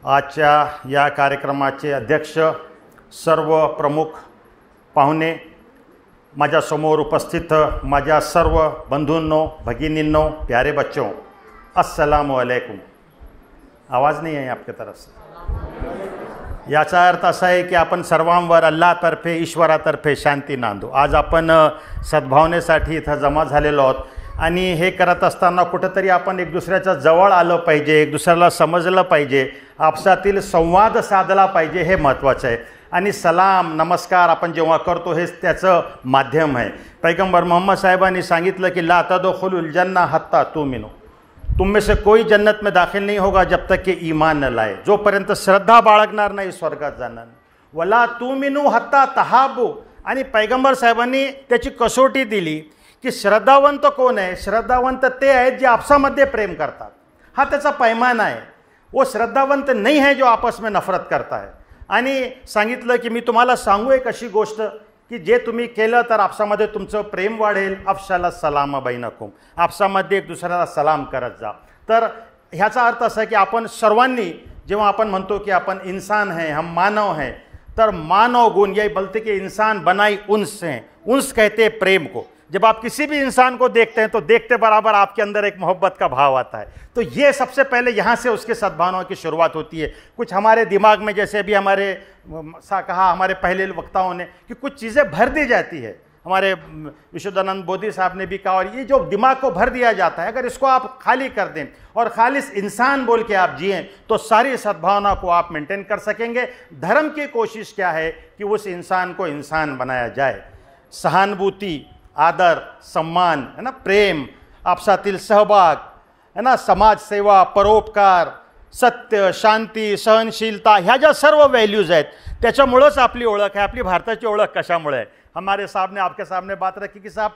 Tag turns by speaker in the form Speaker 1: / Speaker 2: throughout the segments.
Speaker 1: आजच्या या कार्यक्रमाचे अध्यक्ष, सर्व प्रमुख पाहुणे, माझ्यासमोर उपस्थित माझ्या सर्व बंधूंनो, भगिनींनो, प्यारे बच्चों, अस्सलाम वालेकुम। आवाज़ नहीं है आपकी तरफ से। याचा अर्थ असा आहे की आपण सर्वांवर अल्लाहतर्फे, ईश्वरातर्फे शांती नांदू। आज आपण सद्भावनेसाठी इथं जमा झालेलो आहोत आणि हे करत असताना कुठेतरी आपण एक दुसऱ्याच्या जवळ आलं पाहिजे, एक दुसऱ्याला समजलं पाहिजे, आपसातील संवाद साधला पाहिजे, हे महत्त्वाचं आहे। आणि सलाम नमस्कार आपण जेव्हा करतो हेच त्याचं माध्यम आहे। पैगंबर मोहम्मद साहेबांनी सांगितलं की ला तदखुलुल जन्ना हत्ता तुमिनू, तुम में से कोई जन्नत में दाखिल नहीं होगा जब तक कि ईमान न लाए, जोपर्यंत श्रद्धा बाळगणार नाही स्वर्गात जाणार नाही। वला तुमिनू हत्ता तहाबू, आणि पैगंबर साहेबांनी त्याची कसोटी दिली की श्रद्धावंत कोण आहे? श्रद्धावंत ते आहेत जे आपसामध्ये प्रेम करतात, हा त्याचा पैमाना आहे। वो श्रद्धावंत नहीं है जो आपस में नफरत करता है। आणि सांगितलं की मी तुम्हाला सांगू एक अशी गोष्ट की जे तुम्ही केलं तर आपसामध्ये तुमचं प्रेम वाढेल। अफशाला सलाम बैनकुम, आपसामध्ये एक दुसऱ्याला सलाम करत जा। तर ह्याचा अर्थ असा की आपण सर्वांनी जेव्हा आपण म्हणतो की आपण इंसान हैं, हम मानव हैं, तर मानव गुण यही बोलते कि इंसान बनाई उन्स से, उन्स कहते हैं प्रेम को। जब आप किसी भी इंसान को देखते हैं तो देखते बराबर आपके अंदर एक मोहब्बत का भाव आता है। तो ये सबसे पहले यहाँ से उसके सद्भावना की शुरुआत होती है। कुछ हमारे दिमाग में, जैसे अभी हमारे कहा हमारे पहले वक्ताओं ने, कि कुछ चीज़ें भर दी जाती है। हमारे विशुद्धानंद बोधि साहब ने भी कहा, और ये जो दिमाग को भर दिया जाता है, अगर इसको आप खाली कर दें और खालिस इंसान बोल के आप जिएं तो सारी सद्भावना को आप मेंटेन कर सकेंगे। धर्म की कोशिश क्या है कि उस इंसान को इंसान बनाया जाए। सहानुभूति, आदर, सम्मान, है ना, प्रेम, आपसातील सहभाग, है ना, समाज सेवा, परोपकार, सत्य, शांती, सहनशीलता, ह्या ज्या सर्व व्हॅल्यूज आहेत त्याच्यामुळेच आपली ओळख आहे। आपली भारताची ओळख कशामुळे आहे? हमारे साहब ने आपके सामने बात रखी कि साहब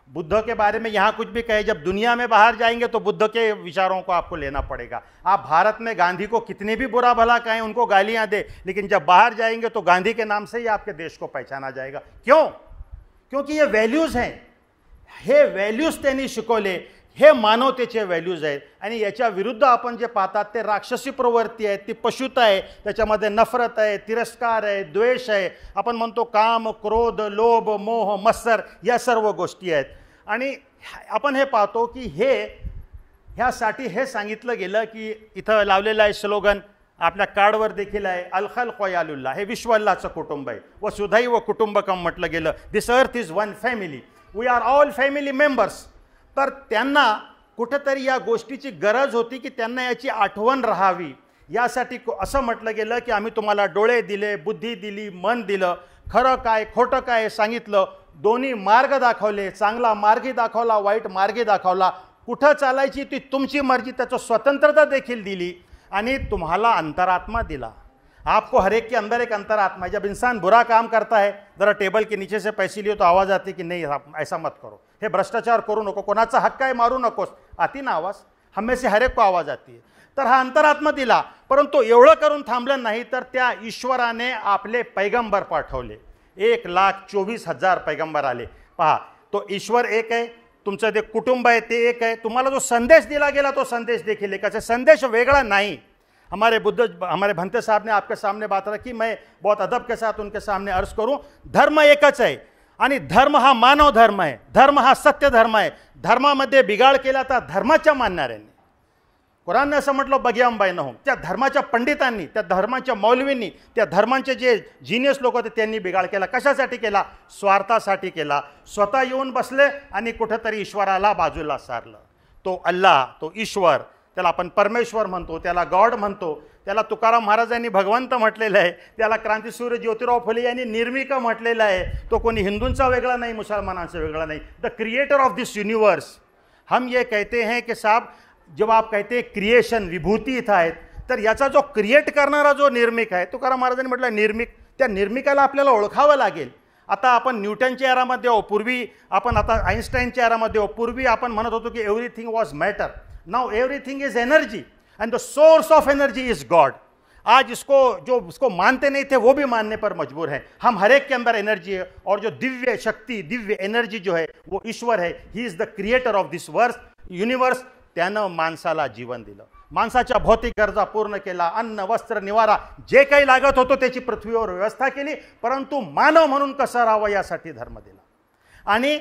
Speaker 1: बुद्ध के बारे में यहाँ कुछ भी कहे, जब दुनिया में बाहर जाएंगे तो बुद्ध के विचारों को आपको लेना पड़ेगा। आप भारत में गांधी को कितने भी बुरा भला कहें, उनको गालियाँ दे, लेकिन जब बाहर जाएंगे तो गांधी के नाम से ही आपके देश को पहचाना जाएगा। क्यों? क्योंकि ये व्हॅल्यूज हैं, हे व्हॅल्यूज त्यांनी शिकवले, हे मानवतेचे व्हॅल्यूज आहेत। आणि याच्या विरुद्ध आपण जे पाहतात ते राक्षसी प्रवृत्ती आहे, ती पशुता आहे, त्याच्यामध्ये नफरत आहे, तिरस्कार आहे, द्वेष आहे, आपण म्हणतो काम, क्रोध, लोभ, मोह, मत्सर, या सर्व गोष्टी आहेत। आणि आपण हे पाहतो की ह्यासाठी हे सांगितलं गेलं की इथं लावलेलं आहे स्लोगन, आपल्या कार्डवर देखील आहे, अल खल्क़ यालुल्लाह, हे विश्व अल्लाहचं कुटुंब आहे। वसुधैव कुटुंबकम म्हटलं गेलं, this earth is one family, we are all family members. तर त्यांना कुठेतरी या गोष्टीची गरज होती की त्यांना याची आठवण राहावी, यासाठी असं म्हटलं गेलं की आम्ही तुम्हाला डोळे दिले, बुद्धी दिली, मन दिलं, खरं काय खोटं काय सांगितलं, दोन्ही मार्ग दाखवले, चांगला मार्गी दाखवला, वाईट मार्गी दाखवला, कुठं चालायची ती तुमची मर्जी, त्याचं स्वतंत्रता देखील दिली, आणि तुम्हाला अंतरात्मा दिला। आपको हर एक के अंदर एक अंतरात्मा है। जब इंसान बुरा काम करता है, ज़रा टेबल के नीचे से पैसे लिए तो आवाज़ आती कि नहीं ऐसा मत करो, हे भ्रष्टाचार करू नको, कोणाचा हक्क आहे मारू नकोस, आती ना आवाज़, हम में से हर एक को आवाज़ आती है। तर हा अंतरात्मा दिला, परंतु एवढं करून थांबलं नाही, तर त्या ईश्वराने आपले पैगंबर पाठवले। 1,24,000 पैगंबर आले। पहा, तो ईश्वर एक आहे, तुमचं जे कुटुंब आहे ते एक आहे, तुम्हाला जो संदेश दिला गेला तो संदेश देखील एक आहे, संदेश वेगळा नाही। हमारे भंते साहब ने आपके सामने बात रखी, मैं बहुत अदब के साथ उनके सामने अर्ज करूं, धर्म एकच आहे, आणि धर्म हा मानव धर्म आहे, धर्म हा सत्य धर्म आहे। धर्मामध्ये बिघाड केला तर धर्माच्या मानणाऱ्यांनी, कुरानने असं म्हटलं बगियाम बैनहुम, त्या धर्माच्या पंडितांनी, त्या धर्माच्या मौलवींनी, त्या धर्मांचे जे जिनियस लोक होते त्यांनी बिघाड केला। कशासाठी केला? स्वार्थासाठी केला। स्वतः येऊन बसले आणि कुठेतरी ईश्वराला बाजूला सारलं। तो अल्लाह, तो ईश्वर, त्याला आपण परमेश्वर म्हणतो, त्याला गॉड म्हणतो, त्याला तुकाराम महाराजांनी भगवंत म्हटलेलं आहे, त्याला क्रांतिसूर्य ज्योतिराव फुले यांनी निर्मिक म्हटलेलं आहे। तो कोणी हिंदूंचा वेगळा नाही, मुसलमानांचा वेगळा नाही, the creator of this universe. हम ये कहते हैं कि साहब, जब आप कहते हैं क्रिएशन, विभूती इथं आहेत, तर याचा जो क्रिएट करणारा जो निर्मिक आहे, तुकाराम महाराजांनी म्हटलं निर्मिक, त्या निर्मिकाला आपल्याला ओळखावं लागेल। आता आपण न्यूटनच्या एरामध्ये हो, पूर्वी आपण आता आइन्स्टाईनच्या एरामध्ये हो, पूर्वी आपण म्हणत होतो की everything was matter, now everything is energy end the source of energy is God. आज उसको मानते नहीं थे वो भी मानने पर मजबूर हैं। हम हर एक के अंदर एनर्जी है, और जो दिव्य शक्ति, दिव्य एनर्जी जो है वो ईश्वर है। He is the creator of this verse universe. त्यानं माणसाला जीवन दिलं। माणसाच्या भौतिक गरजा पूर्ण केला, अन्न वस्त्र निवारा जे काही लागत होतं त्याची पृथ्वीवर व्यवस्था केली, परंतु मानव म्हणून कसं राहावं यासाठी धर्म दिला. आणि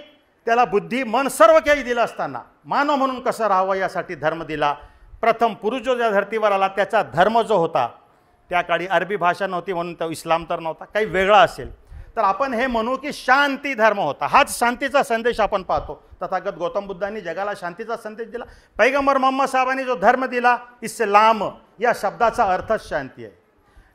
Speaker 1: त्याला बुद्धी मन सर्व काही दिलं असताना मानव म्हणून कसं राहावं यासाठी धर्म दिला. प्रथम पुरुष जो ज्या धर्तीवर आला त्याचा धर्म जो होता, त्या काळी अरबी भाषा नव्हती म्हणून तो इस्लाम तर नव्हता, काही वेगळा असेल तर आपण हे म्हणू की शांती धर्म होता. हाच शांतीचा संदेश आपण पाहतो. तथागत गौतम बुद्धांनी जगाला शांतीचा संदेश दिला. पैगंबर मोहम्मद साहेबांनी जो धर्म दिला, इस्लाम या शब्दाचा अर्थच शांती आहे.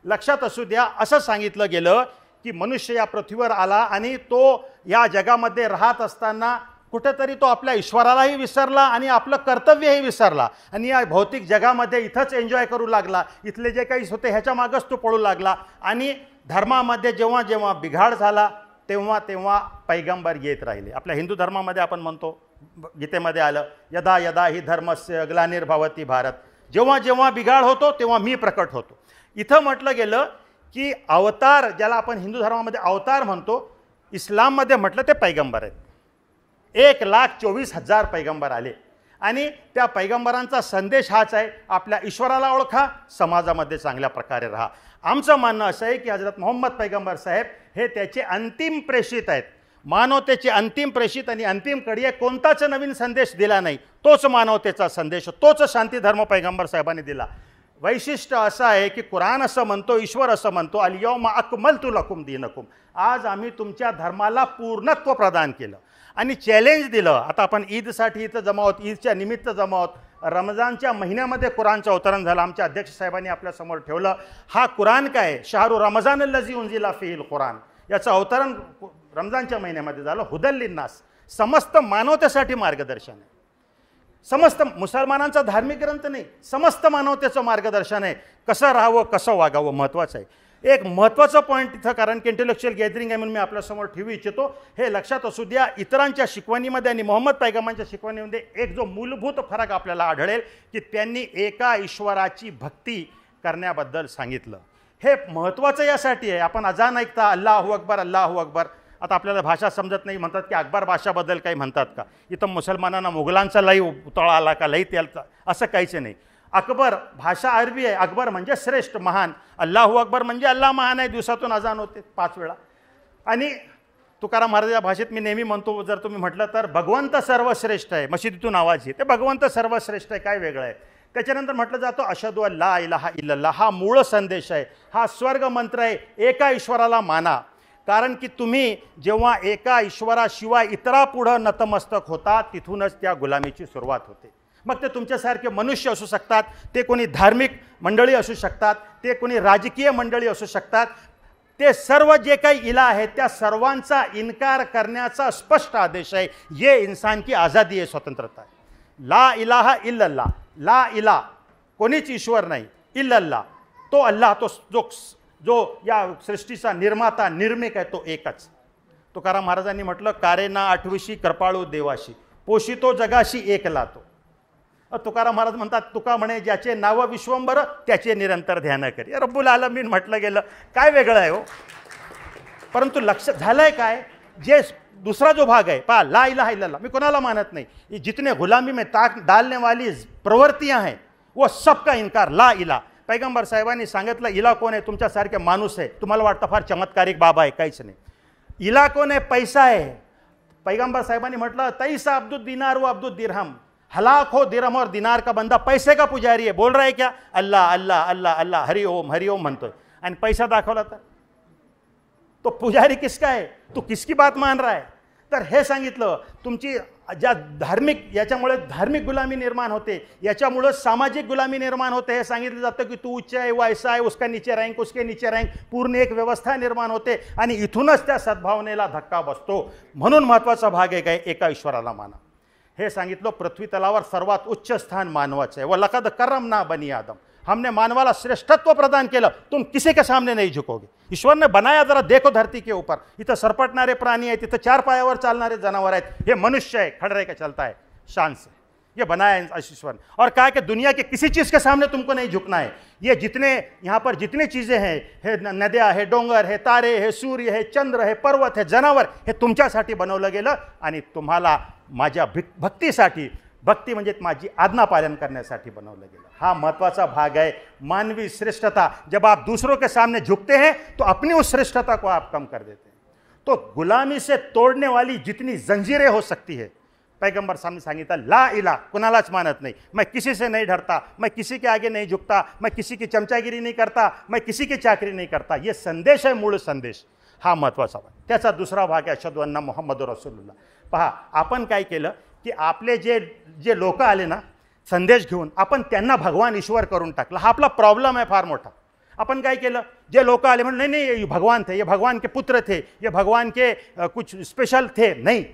Speaker 1: लक्षात असू द्या, असं सांगितलं गेलं की मनुष्य या पृथ्वीवर आला आणि तो या जगामध्ये राहत असताना कुठेतरी तो आपल्या ईश्वरालाही विसरला आणि आपलं कर्तव्यही विसरला आणि या भौतिक जगामध्ये इथंच एन्जॉय करू लागला. इथले जे काही होते ह्याच्या मागच तो पळू लागला. आणि धर्मामध्ये जेव्हा जेव्हा बिघाड झाला तेव्हा तेव्हा पैगंबर येत राहिले. आपल्या हिंदू धर्मामध्ये आपण म्हणतो, गीतेमध्ये आलं, यदा यदा ही धर्मस्य ग्लानिर्भवती भारत, जेव्हा जेव्हा बिघाड होतो तेव्हा मी प्रकट होतो. इथं म्हटलं गेलं की अवतार, ज्याला आपण हिंदू धर्मामध्ये अवतार म्हणतो, इस्लाममध्ये म्हटलं ते पैगंबर आहेत. 1,24,000 पैगंबर आले आणि त्या पैगंबरांचा संदेश हाच आहे, आपल्या ईश्वराला ओळखा, समाजामध्ये चांगल्या प्रकारे राहा. आमचं म्हणणं असं आहे की हजरत मोहम्मद पैगंबर साहेब हे त्याचे अंतिम प्रेषित आहेत, मानवतेचे अंतिम प्रेषित. आणि अंतिम कडी कोणताच नवीन संदेश दिला नाही, तोच मानवतेचा संदेश, तोच शांती धर्म पैगंबर साहेबांनी दिला. वैशिष्ट्य असं आहे की कुराण असं म्हणतो, ईश्वर असं म्हणतो, अल-यौमा अकमलतु लकुम दीनकुम, आज आम्ही तुमच्या धर्माला पूर्णत्व प्रदान केलं. आणि चॅलेंज दिलं. आता आपण ईदसाठी इथं जमा आहोत, ईदच्या निमित्त जमा आहोत. रमजानच्या महिन्यामध्ये कुराणचं अवतरण झालं, आमच्या अध्यक्ष साहेबांनी आपल्यासमोर ठेवलं. हा कुराण काय, शाहरु रमजान अल्लझी उन्झिला फीहिल कुराण, याचं अवतरण रमजानच्या महिन्यामध्ये झालं. हुदल लिन्नास, समस्त मानवतेसाठी मार्गदर्शन आहे. समस्त मुसलमानांचा धार्मिक ग्रंथ नाही, समस्त मानवतेचं मार्गदर्शन आहे. कसं राहावं, कसं वागावं महत्त्वाचं आहे. एक महत्त्वाचं पॉईंट इथं, कारण की इंटेलेक्च्युअल गॅदरिंग आहे म्हणून मी आपल्यासमोर ठेवू इच्छितो, हे लक्षात असू द्या. इतरांच्या शिकवणीमध्ये आणि मोहम्मद पैगंबरांच्या शिकवणीमध्ये एक जो मूलभूत फरक आपल्याला आढळेल की त्यांनी एका ईश्वराची भक्ती करण्याबद्दल सांगितलं. हे महत्त्वाचं यासाठी आहे, आपण अजान ऐकता अल्लाहू अकबर अल्लाहू अकबर. आता आपल्याला भाषा समजत नाही, म्हणतात की अकबर भाषाबद्दल काही म्हणतात का, इथं मुसलमानांना मुघलांचा लई उतळा आला का, लई त्याला, असं काहीच नाही. अकबर भाषा अरबी आहे, अकबर म्हणजे श्रेष्ठ महान, अल्लाहू अकबर म्हणजे अल्लाह महान आहे. दिवसातून अजान होते 5 वेळा. आणि तुकाराम महाराजांच्या भाषेत मी नेहमी म्हणतो, जर तुम्ही म्हटलं तर भगवंत सर्वश्रेष्ठ आहे, मशिदीतून आवाज येते, भगवंत सर्वश्रेष्ठ आहे, काय वेगळं आहे. त्याच्यानंतर म्हटलं जातं अशहदु अल्ला इलाहा इल्लल्लाह, हा मूळ संदेश आहे, हा स्वर्ग मंत्र आहे, एका ईश्वराला माना. कारण की तुम्ही जेव्हा एका ईश्वराशिवाय इतरापुढं नतमस्तक होता, तिथूनच त्या गुलामीची सुरुवात होते. मग ते तुमच्यासारखे मनुष्य असू शकतात, ते कोणी धार्मिक मंडळी असू शकतात, ते कोणी राजकीय मंडळी असू शकतात, ते सर्व जे काही इला आहेत त्या सर्वांचा इन्कार करण्याचा स्पष्ट आदेश आहे. ये इंसान की आझादी आहे, स्वतंत्रता आहे. ला इलाहा इल्लल्लाह, ला इला कोणीच ईश्वर नाही, इल्लल्लाह तो अल्लाह, तो जो या सृष्टीचा निर्माता निर्मिक आहे, तो एकच. तुकाराम महाराजांनी म्हटलं, कारेना आठविशी कृपाळू देवाशी, पोशितो जगाशी एकला तो. तुकाराम महाराज म्हणतात, तुका म्हणे ज्याचे नाव विश्वंभर त्याचे निरंतर ध्यान करी. रब्बुल आलमीन म्हटलं गेलं, काय वेगळं आहे हो. परंतु लक्ष झालंय काय, जे दूसरा जो भाग है, पा ला इलाहा इल्लल्लाह, मैं कोणाला मानत नहीं, ये जितने गुलामी में ताक डालने वाली प्रवृत्तियां हैं वो सबका इनकार. ला इला, पैगंबर साहेबांनी सांगितलं, इला कोण आहे, तुमच्यासारखे माणूस आहे, तुम्हाला वाटतं फार चमत्कारिक बाबा आहे, काहीच नाही. इला कोण आहे, पैसा आहे. पैगंबर साहेबांनी म्हटलं, तैसा अब्दुल दिनार व अब्दुल दिरहम, हलाक हो दिरहम और दिनार का बंदा, पैसे का पुजारी है. बोल रहा है क्या, अल्लाह अल्लाह अल्लाह अल्लाह, हरि ओम म्हणतोय, आणि पैसा दाखवला तर तो पुजारी किसका आहे, तू किसकी बात मान रहा है. तर हे सांगितलं, तुमची ज्या धार्मिक, याच्यामुळे धार्मिक गुलामी निर्माण होते, याच्यामुळे सामाजिक गुलामी निर्माण होते. हे सांगितलं जातं की तू उच्च आहे, वैसा आहे, उसका नीचे रँक, उसके नीचे रँक, पूर्ण एक व्यवस्था निर्माण होते आणि इथूनच त्या सद्भावनेला धक्का बसतो. म्हणून महत्त्वाचा भाग आहे काय, एका ईश्वराला माना. हे सांगितलं, पृथ्वी तलावर सर्वात उच्च स्थान मानवाचं आहे. व लक़द करमना बनी आदम, हमने मानवाला श्रेष्ठत्व प्रदान केलं, तुम किसी के सामने नहीं झुकोगे. ईश्वर ने बनाया, जरा देखो धरती के ऊपर, इथं सरपटणारे प्राणी आहेत, इथं 4 पायावर चालणारे जनावर आहेत, हे मनुष्य है, खड़ रह के चलता है शान से, ये बनाया है ईश्वर ने. और कहा कि दुनिया के किसी चीज़ के सामने तुमको नहीं झुकना है. ये जितने यहाँ पर जितनी चीज़ें हैं, हे नद्या, हे डोंगर, हे तारे, हे सूर्य, हे चंद्र, हे पर्वत, हे जनावर, हे तुमच्यासाठी बनवलं गेलं आणि तुम्हाला माझ्या भक्तीसाठी, भक्ती म्हणजे माझी आज्ञा पालन करण्यासाठी बनवलं गेलं। हा महत्त्वाचा भाग है। मानवी श्रेष्ठता, जब आप दूसरों के सामने झुकते हैं तो अपनी उस श्रेष्ठता को आप कम कर देते हैं। तो गुलामी से तोड़ने वाली जितनी जंजीरें हो सकती है, पैगंबर सामने सांगितलं ला इला, कुणालाच मानत नहीं, मैं किसी से नहीं डरता, मैं किसी के आगे नहीं झुकता, मैं किसी की चमचागिरी नहीं करता, मैं किसी की चाकरी नहीं करता। ये संदेश आहे, मूळ संदेश। हा महत्त्वाचा भाग। त्याचा दुसरा भाग आहे अशहदु अन्ना मुहम्मदुर रसूलुल्लाह। पहा, आपण काय केलं की आपले जे लोक आले ना संदेश घेऊन, आपण त्यांना भगवान ईश्वर करून टाकलं। हा आपला प्रॉब्लेम आहे फार मोठा। अपन काय केलं, जे लोक आले म्हणून नहीं नहीं ये भगवान थे, ये भगवान के पुत्र थे, ये भगवान के कुछ स्पेशल थे, नहीं,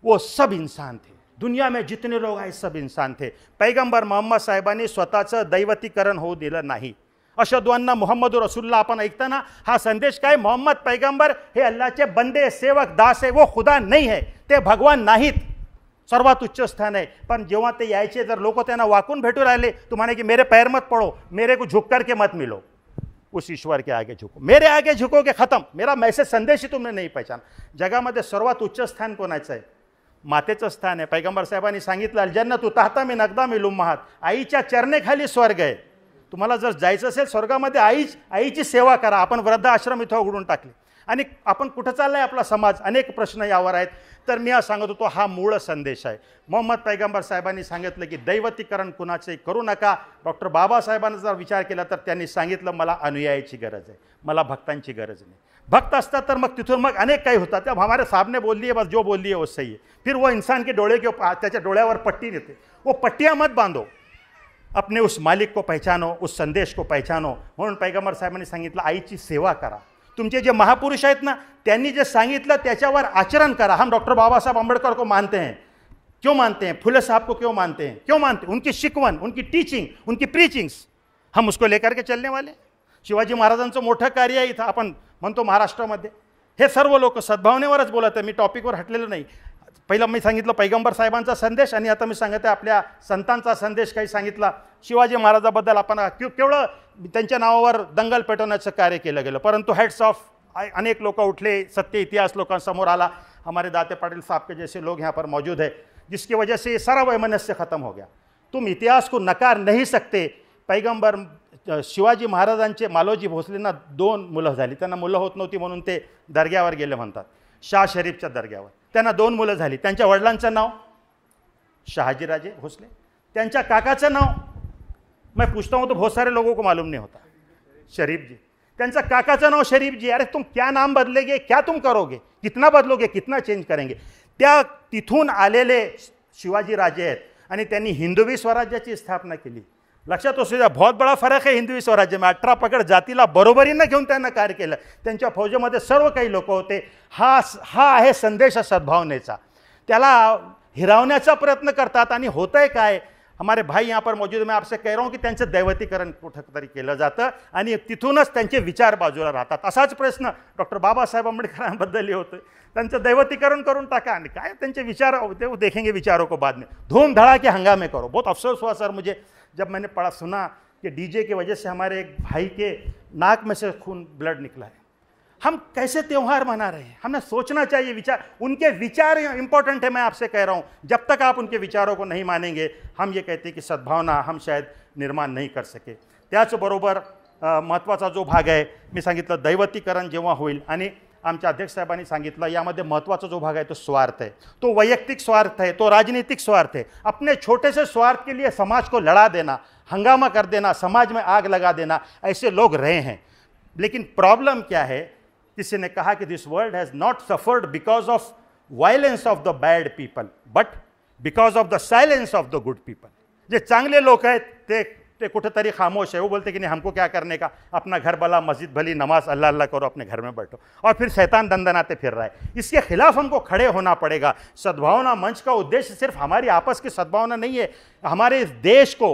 Speaker 1: वो सब इंसान थे। दुनिया में जितने लोग आए सब इंसान थे। पैगंबर मोहम्मद साहेबांनी स्वतःचं दैवतीकरण होऊ दिलं नाही। अशहदु अन्ना मुहम्मदुर रसूलुल्लाह आपण ऐकताना हा संदेश काय, मोहम्मद पैगंबर हे अल्लाहचे बंदे सेवक दास आहे, वो खुदा नहीं है, ते भगवान नाहीत, सर्वात उच्च स्थान आहे। पण जेव्हा ते यायचे, जर लोक त्यांना वाकून भेटू राहिले, तू म्हणे की मेरे पैर मत पड़ो, मेरे को झुक करके मत मिलो, उस ईश्वर के आगे झुको, मेरे आगे झुकोगे खत्म, मेरा मैसेज संदेश ही तुमने नहीं पहचाना। जगामध्ये सर्वात उच्च स्थान कोणाचं आहे? मातेचं स्थान आहे। पैगंबर साहेबांनी सांगितलं अल्जन्नतु तहता मिन अक़दामिल उम्महात, आईच्या चरणेखाली स्वर्ग आहे। तुम्हाला जर जायचं असेल स्वर्गामध्ये, आईची सेवा करा। आपण वृद्धाश्रम इथं उघडून टाकले आणि आपण कुठं चाललाय आपला समाज, अनेक प्रश्न यावर आहेत। तर मी आज सांगत होतो हा मूळ संदेश आहे। मोहम्मद पैगंबर साहेबांनी सांगितलं की दैवतीकरण कुणाचे करू नका। डॉक्टर बाबासाहेबांनी जर विचार केला तर त्यांनी सांगितलं मला अनुयायाची गरज आहे, मला भक्तांची गरज नाही। भक्त असतात तर मग तिथून मग अनेक काही होतात। जब हमारे साहब ने बोल दिए बस जो बोल दिए वो सही है, फिर वो इंसान के डोळे के त्याच्या डोळ्यावर पट्टी देते, वो पट्टियां मत बांधो, अपने उस मालिक को पहचानो, उस संदेश को पहचानो। म्हणून पैगंबर साहेबांनी सांगितलं आईची सेवा करा। तुमचे जे महापुरुष आहेत ना त्यांनी जे सांगितलं त्याच्यावर आचरण करा। हम डॉक्टर बाबा साहब आंबेडकर को मानते हैं, क्यों मानते हैं? फुले साहब को क्यों मानते हैं? क्यों मानते हैं? उनकी शिकवण, उनकी टीचिंग, उनकी प्रीचिंग्स, हम उसको लेकर के चलने वाले। शिवाजी महाराजांचं मोठं कार्य आहे इथं आपण म्हणतो महाराष्ट्रामध्ये। हे सर्व लोक सद्भावनेवरच बोलत आहे, मी टॉपिकवर हटलेलो नाही। पहिला मी सांगितलं पैगंबर साहेबांचा संदेश आणि आता मी सांगते आपल्या संतांचा संदेश काही सांगितला। शिवाजी महाराजाबद्दल आपण केवढं त्यांच्या नावावर दंगल पेटवण्याचं कार्य केलं गेलं, परंतु हेड्स ऑफ अनेक लोग उठले, सत्य इतिहास लोकांसमोर आला। हमारे दाते पाटिल साहब के जैसे लोग यहाँ पर मौजूद है, जिसकी वजह से ये सारा वैमनस्य खत्म हो गया। तुम इतिहास को नकार नहीं सकते। पैगंबर शिवाजी महाराजांचे मालोजी भोसलेंना 2 मुलं झाली, त्यांना मुलं होत नव्हती म्हणून ते दर्ग्यावर गेले म्हणतात, शाह शरीफच्या दर्ग्यावर। त्यांना 2 मुलं झाली। त्यांच्या वडिलांचं नाव शहाजीराजे भोसले, त्यांच्या काकाचं नाव मैं पूछता हूँ तो बहुत सारे लोगों को मालूम नहीं होता, शरीफ जी। त्यांचा काकाचं नाव शरीफ जी। अरे तुम क्या नाम बदलेगे, क्या तुम करोगे, कितना बदलोगे, कितना चेंज करेंगे? त्या तिथून आलेले शिवाजी राजे आहेत आणि त्यांनी हिंदवी स्वराज्याची स्थापना केली। लक्षात असू द्या, बहुत बड़ा फरक आहे हिंदवी स्वराज्य में। 18 पकड जातीला बरोबरीनं घेऊन त्यांना कार्य केलं। त्यांच्या फौजेमध्ये सर्व काही लोक होते। हा आहे संदेश सद्भावनेचा। त्याला हिरावण्याचा प्रयत्न करतात आणि होतंय काय, हमारे भाई यहाँ पर मौजूद, मैं आपसे कह रहा हूँ की त्यांचं दैवतीकरण कुठंतरी केलं जातं आणि तिथूनच त्यांचे विचार बाजूला राहतात। असाच प्रश्न डॉक्टर बाबासाहेब आंबेडकरांबद्दलही होतो। त्यांचं दैवतीकरण करून टाका आणि काय त्यांचे विचार, ते देखेंगे विचारों को बाद में, धूम धड़ाके हंगामे करो। बहुत अफसोस हुआ सर मुझे जब मैंने पढ़ा सुना कि डीजे की वजह से हमारे एक भाई के नाक में से खून ब्लड निकला है। हम कैसे त्यौहार मना रहे हैं? हमें सोचना चाहिए। विचार, उनके विचार इंपॉर्टेंट है। मैं आपसे कह रहा हूँ जब तक आप उनके विचारों को नहीं मानेंगे, हम ये कहते हैं कि सद्भावना हम शायद निर्माण नहीं कर सके। त्याचबरोबर महत्त्वाचा जो भाग आहे, मी सांगितलं दैवतीकरण जेव्हा होईल आणि आमच्या अध्यक्ष साहेबांनी सांगितलं यामध्ये महत्त्वाचा जो भाग आहे तो स्वार्थ है, तो वैयक्तिक स्वार्थ है, तो राजनीतिक स्वार्थ है। अपने छोटे से स्वार्थ के लिए समाज को लड़ा देना, हंगामा कर देना, समाज में आग लगा देना, ऐसे लोग रहे हैं। लेकिन प्रॉब्लम क्या है, किसी ने कहा कि this world has not suffered because of violence of the bad people but because of the silence of the good people. जे चांगले लोग आहेत ते कुठेतरी खामोश है। वो बोलते कि नहीं हमको क्या करने का, अपना घर भला, मस्जिद भली, नमाज अल्लाह अल्लाह करो, अपने घर में बैठो, और फिर शैतान दंदनाते फिर रहा है। इसके खिलाफ हमको खड़े होना पड़ेगा। सद्भावना मंच का उद्देश्य सिर्फ हमारी आपस की सद्भावना नहीं है, हमारे इस देश को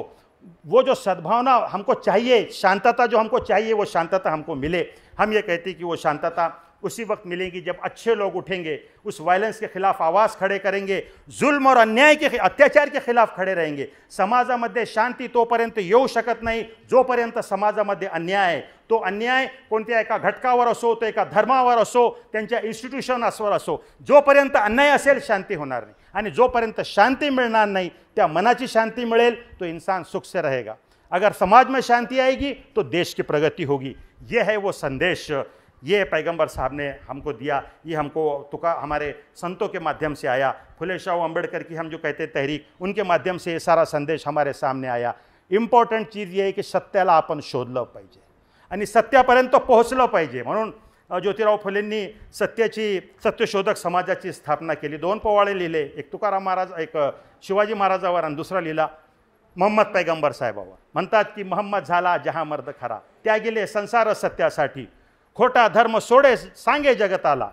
Speaker 1: वो जो सद्भावना हमको चाहिए, शांतता जो हमको चाहिए, वो शांतता हमको मिले। हम ये कहते हैं कि वो शांतता उसी वक्त मिलेंगी जब अच्छे लोग उठेंगे, उस वायलेंस के खिलाफ आवाज़ खड़े करेंगे, जुल्म और अन्याय के अत्याचार के खिलाफ खड़े रहेंगे। समाजामध्ये शांती तोपर्यंत येऊ शकत नाही जोपर्यंत समाजामध्ये अन्याय आहे। तो अन्याय कोणत्या एका घटकावर असो, तो एका धर्मावर असो, त्यांच्या इन्स्टिट्यूशन्सवर असो, जोपर्यंत अन्याय असेल शांती होणार नाही। आणि जोपर्यंत शांति मिळणार नहीं, त्या मनाची शांति मिळेल तो इंसान सुख से रहेगा। अगर समाज में शांति आएगी तो देश की प्रगति होगी। ये है वो संदेश, ये पैगंबर साहब ने हमको दिया, ये हमको तुका हमारे संतों के माध्यम से आया। फुले शाह आंबेडकर की हम जो कहते हैं तहरीक, उनके माध्यम से ये सारा संदेश हमारे सामने आया। इम्पॉर्टंट चीज़ ये है की सत्याला आपण शोधलं पाहिजे आणि सत्यापर्यंत पोहोचलं पाहिजे। म्हणून ज्योतिराव फुलेंनी सत्यशोधक समाजाची स्थापना केली। 2 पोवाडे लिहिले, एक तुकाराम महाराज, एक शिवाजी महाराजावर आणि दुसरा लिहिला मोहम्मद पैगंबर साहेबावर। म्हणतात की मोहम्मद झाला जहां मर्द खरा, त्या गेले संसार सत्यासाठी, खोटा धर्म सोडे सांगे जगताला,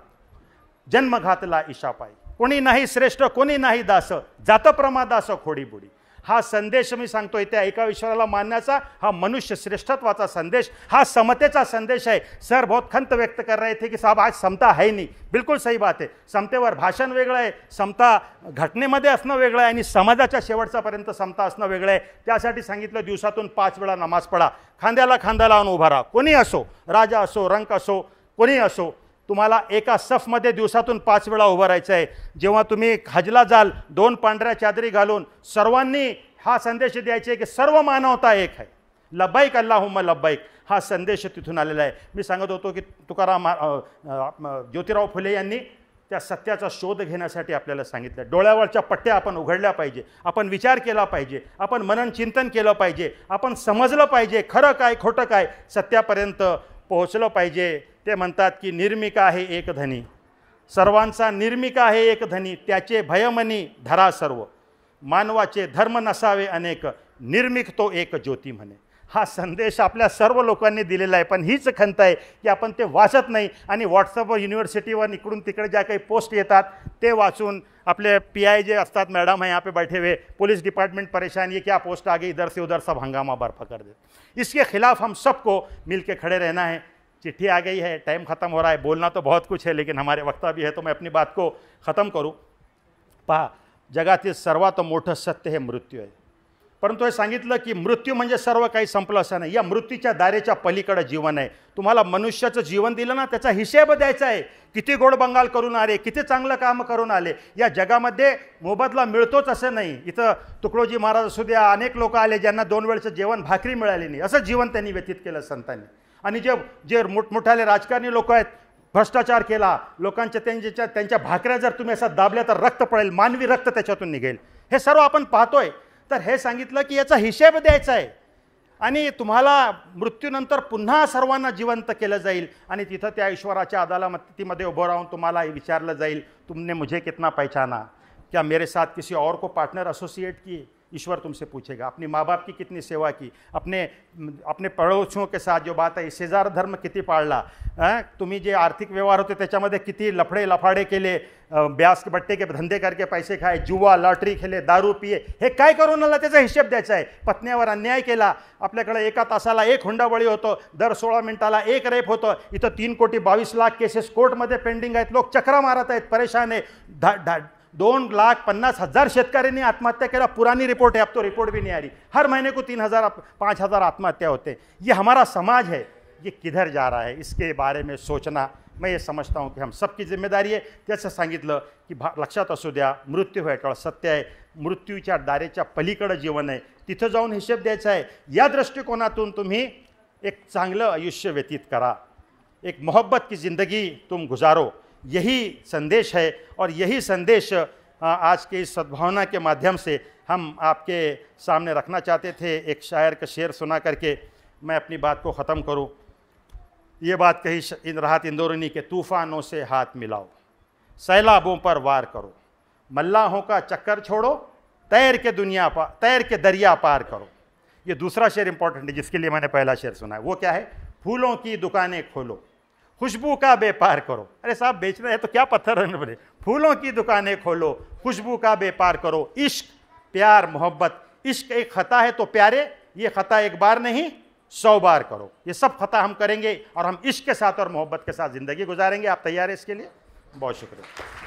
Speaker 1: जन्म घातला ईशापायी, कोणी नाही श्रेष्ठ कोणी नाही दास, जात प्रमादास खोडी बुडी। हा संदेश मी सांगतोय, त्या एका ईश्वराला मानण्याचा हा मनुष्य श्रेष्ठत्वाचा संदेश, हा समतेचा संदेश है। सर बहुत खंत व्यक्त कर रहे थे कि साहब आज समता है नहीं। बिल्कुल सही बात है, समतेवर भाषण वेगळं आहे, समता घटनेमध्ये असणं वेगळं आहे आणि समाजाच्या शेवटच्यापर्यंत समता असणं वेगळं आहे। त्यासाठी सांगितलं दिवसातून 5 वेळा नमाज पढा, खांद्याला खांदा लावून उभा राहा, कोणी असो, राजा असो, रंक असो, कोणी असो, तुम्हाला एका सफमध्ये दिवसातून 5 वेळा उभं राहायचं आहे। जेव्हा तुम्ही हजला जाल 2 पांढऱ्या चादरी घालून सर्वांनी हा संदेश द्यायचे की सर्व मानवता एक आहे, लब्बैक अल्लाहुम्मा लब्बैक, हा संदेश तिथून आलेला आहे। मी सांगत होतो की तुकाराम ज्योतिराव फुले यांनी त्या सत्याचा शोध घेण्यासाठी आपल्याला सांगितलं। डोळ्यावरच्या पट्ट्या आपण उघडल्या पाहिजे, आपण विचार केला पाहिजे, आपण मनन चिंतन केलं पाहिजे, आपण समजलं पाहिजे खरं काय खोटं काय, सत्यापर्यंत पोहोचलं पाहिजे। ते म्हणतात की निर्मिक आहे एक धनी, सर्वांचा निर्मिक आहे एक धनी, त्याचे भयमनी धरा सर्व, मानवाचे धर्म नसावे अनेक, निर्मिक तो एक ज्योती म्हणे। हा संदेश आपल्या सर्व लोकांनी दिलेला आहे, पण हीच खंत आहे की आपण ते वाचत नाही आणि व्हॉट्सअपवर युनिव्हर्सिटीवर इकडून तिकडे ज्या काही पोस्ट येतात ते वाचून अपने PI जे असतात, मैडम है यहाँ पे बैठे हुए, पुलिस डिपार्टमेंट परेशान, ये क्या पोस्ट आ गई, इधर से उधर सब हंगामा बर्पा कर दे। इसके खिलाफ हम सबको मिल के खड़े रहना है। चिट्ठी आ गई है, टाइम ख़त्म हो रहा है, बोलना तो बहुत कुछ है लेकिन हमारे वक्ता भी है, तो मैं अपनी बात को ख़त्म करूँ। पहा, जगातील सर्वात मोठं सत्य हे मृत्यू आहे, परंतु हे सांगितलं की मृत्यू म्हणजे सर्व काही संपलं असं नाही। या मृत्यूच्या दारेच्या पलीकडे जीवन आहे। तुम्हाला मनुष्याचं जीवन दिलं ना, त्याचा हिशेब द्यायचा आहे। किती गोड बंगाल करून आले, किती चांगलं काम करून आले, या जगामध्ये मोबदला मिळतोच असं नाही। इथं तुकडोजी महाराज असू द्या, अनेक लोक आले ज्यांना 2 वेळचं जेवण भाकरी मिळाली नाही, असं जीवन त्यांनी व्यतीत केलं संतांनी। आणि जे मोठमोठाले राजकारणी लोक आहेत, भ्रष्टाचार केला, लोकांच्या त्यांच्या भाकऱ्या जर तुम्ही असा दाबल्या तर रक्त पडेल, मानवी रक्त त्याच्यातून निघेल, हे सर्व आपण पाहतोय। तर हे सांगितलं की याचा हिशेब द्यायचा आहे आणि तुम्हाला मृत्यूनंतर पुन्हा सर्वांना जिवंत केलं जाईल आणि तिथं त्या ईश्वराच्या अदालतीमध्ये उभं राहून तुम्हाला विचारलं जाईल, तुमने मुझे कितना पहचाना, क्या मेरे साथ किसी और को पार्टनर एसोसिएट किए। ईश्वर तुमसे पूछेगा अपनी माँ बाप की कितनी सेवा की, अपने पड़ोसियों के साथ जो बात है, शेजार धर्म किती पाळला, तुम्ही जे आर्थिक व्यवहार होते त्याच्यामध्ये किती लफाडे केले, ब्यास बट्टे के धंदे करके पैसे खाए, जुवा लॉटरी खेले, दारू पिये, हे काय करून आला त्याचा हिशेब द्यायचा आहे। पत्नीवर अन्याय केला, आपल्याकडे एका तासाला 1 हुंडाबळी होतो, दर 16 मिनिटाला 1 रेप होतं, इथं 3,22,00,000 केसेस कोर्टमध्ये पेंडिंग आहेत, लोक चक्रा मारत आहेत, परेशान आहे। 2,50,000 शेतकऱ्यांनी आत्महत्या केला, पुरानी रिपोर्ट है, अब तो रिपोर्ट भी नहीं आ रही। हर महीने को 3,000 5,000 आत्महत्या होते हैं। ये हमारा समाज है, ये किधर जा रहा है, इसके बारे में सोचना मैं ये समझता हूँ कि हम सबकी जिम्मेदारी आहे। त्याचं सांगितलं की लक्षात असू द्या, मृत्यू हे केवळ सत्य आहे, मृत्यूच्या दारेच्या पलीकडे जीवन आहे, तिथं जाऊन हिशेब द्यायचा आहे। या दृष्टिकोनातून तुम्ही एक चांगलं आयुष्य व्यतीत करा, एक मोहब्बत की ज़िंदगी तुम गुजारो, यही संदेश है। और यही संदेश आज के इस सद्भावना के माध्यम से हम आपके सामने रखना चाहते थे। एक शायर का शेर सुना करके मैं अपनी बात को ख़त्म करूं। ये बात कही राहत इंदौरनी के, तूफ़ानों से हाथ मिलाओ, सैलाबों पर वार करो, मल्लाहों का चक्कर छोड़ो, तैर के दरिया पार करो। ये दूसरा शेर इंपॉर्टेंट है जिसके लिए मैंने पहला शेर सुना है। वो क्या है, फूलों की दुकानें खोलो, खुशबू का व्यापार करो। अरे साहब बेचना है तो क्या पत्थर रखने पड़े, फूलों की दुकानें खोलो, खुशबू का व्यापार करो। इश्क, प्यार, मोहब्बत, इश्क एक खता है तो प्यारे, ये खता एक बार नहीं 100 बार करो। ये सब फतह हम करेंगे और हम इश्क के साथ और मोहब्बत के साथ ज़िंदगी गुजारेंगे। आप तैयार हैं इसके लिए? बहुत शुक्रिया।